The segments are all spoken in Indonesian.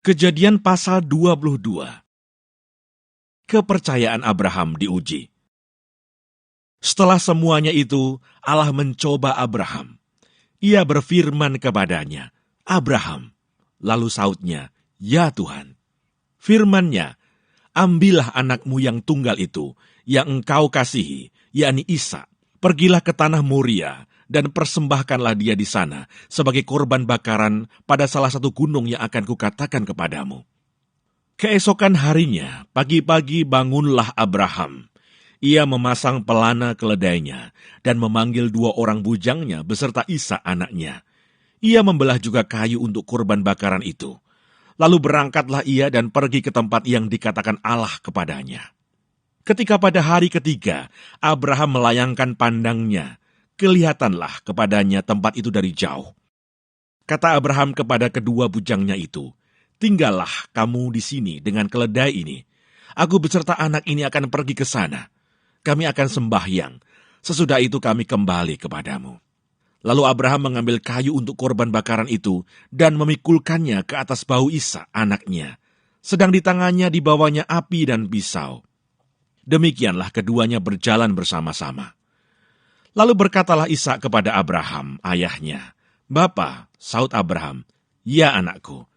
Kejadian pasal 22. Kepercayaan Abraham diuji. Setelah semuanya itu, Allah mencoba Abraham. Ia berfirman kepadanya, "Abraham." Lalu sautnya, "Ya Tuhan." Firman-Nya, "Ambillah anakmu yang tunggal itu, yang engkau kasihi, yakni Ishak. Pergilah ke tanah Moria, dan persembahkanlah dia di sana sebagai korban bakaran pada salah satu gunung yang akan kukatakan kepadamu." Keesokan harinya, pagi-pagi bangunlah Abraham. Ia memasang pelana keledainya dan memanggil 2 orang bujangnya beserta Ishak anaknya. Ia membelah juga kayu untuk korban bakaran itu. Lalu berangkatlah ia dan pergi ke tempat yang dikatakan Allah kepadanya. Ketika pada hari ketiga, Abraham melayangkan pandangnya. Kelihatanlah kepadanya tempat itu dari jauh. Kata Abraham kepada kedua bujangnya itu, "Tinggallah kamu di sini dengan keledai ini. Aku beserta anak ini akan pergi ke sana. Kami akan sembahyang. Sesudah itu kami kembali kepadamu." Lalu Abraham mengambil kayu untuk korban bakaran itu dan memikulkannya ke atas bahu Ishak anaknya. Sedang di tangannya dibawanya api dan pisau. Demikianlah keduanya berjalan bersama-sama. Lalu berkatalah Ishak kepada Abraham, ayahnya, "Bapa," saut Abraham, "Ya anakku."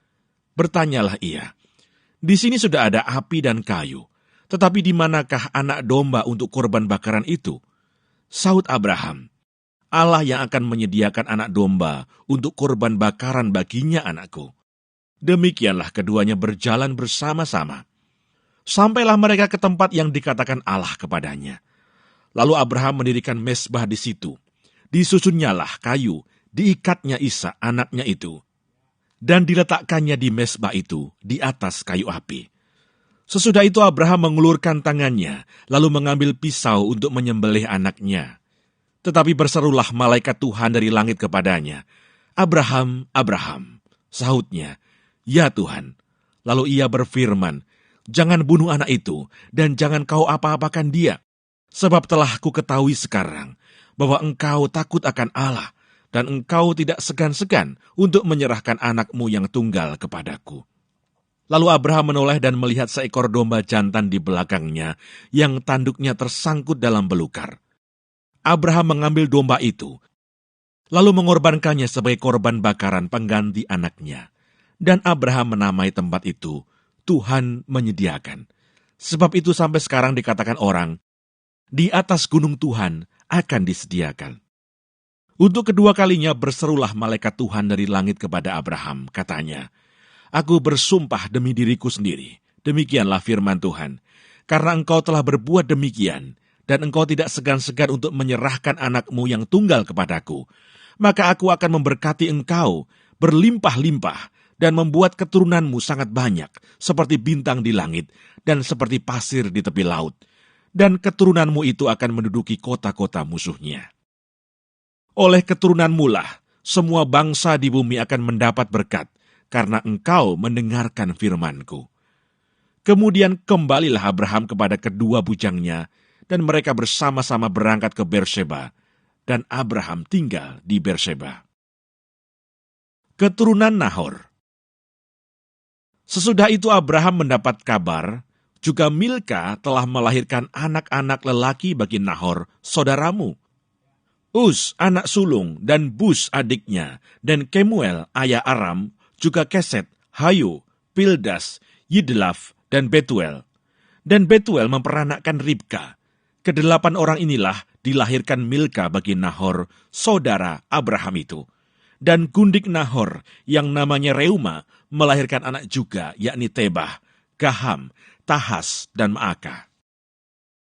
Bertanyalah ia, "Di sini sudah ada api dan kayu, tetapi di manakah anak domba untuk korban bakaran itu?" Saut Abraham, "Allah yang akan menyediakan anak domba untuk korban bakaran baginya anakku." Demikianlah keduanya berjalan bersama-sama. Sampailah mereka ke tempat yang dikatakan Allah kepadanya. Lalu Abraham mendirikan mezbah di situ. Disusunnyalah kayu, diikatnya Ishak anaknya itu, dan diletakkannya di mezbah itu di atas kayu api. Sesudah itu Abraham mengulurkan tangannya, lalu mengambil pisau untuk menyembelih anaknya. Tetapi berserulah malaikat Tuhan dari langit kepadanya, "Abraham, Abraham." Sahutnya, "Ya Tuhan." Lalu ia berfirman, "Jangan bunuh anak itu, dan jangan kau apa-apakan dia. Sebab telah ku ketahui sekarang, bahwa engkau takut akan Allah, dan engkau tidak segan-segan untuk menyerahkan anakmu yang tunggal kepadaku." Lalu Abraham menoleh dan melihat seekor domba jantan di belakangnya, yang tanduknya tersangkut dalam belukar. Abraham mengambil domba itu, lalu mengorbankannya sebagai korban bakaran pengganti anaknya. Dan Abraham menamai tempat itu, Tuhan menyediakan. Sebab itu sampai sekarang dikatakan orang, di atas gunung Tuhan akan disediakan. Untuk kedua kalinya berserulah malaikat Tuhan dari langit kepada Abraham, katanya, "Aku bersumpah demi diriku sendiri, demikianlah firman Tuhan, karena engkau telah berbuat demikian, dan engkau tidak segan-segan untuk menyerahkan anakmu yang tunggal kepadaku, maka aku akan memberkati engkau berlimpah-limpah, dan membuat keturunanmu sangat banyak, seperti bintang di langit, dan seperti pasir di tepi laut. Dan keturunanmu itu akan menduduki kota-kota musuhnya. Oleh keturunanmu lah, semua bangsa di bumi akan mendapat berkat, karena engkau mendengarkan firman-Ku." Kemudian kembalilah Abraham kepada kedua bujangnya, dan mereka bersama-sama berangkat ke Berseba, dan Abraham tinggal di Berseba. Keturunan Nahor. Sesudah itu Abraham mendapat kabar, juga Milka telah melahirkan anak-anak lelaki bagi Nahor, saudaramu. Uz, anak sulung, dan Bus adiknya, dan Kemuel, ayah Aram, juga Keset, Hayo, Pildas, Yidlaf, dan Betuel. Dan Betuel memperanakkan Ribka. Kedelapan orang inilah dilahirkan Milka bagi Nahor, saudara Abraham itu. Dan gundik Nahor, yang namanya Reuma, melahirkan anak juga, yakni Tebah, Gaham, Tahas, dan Maaka.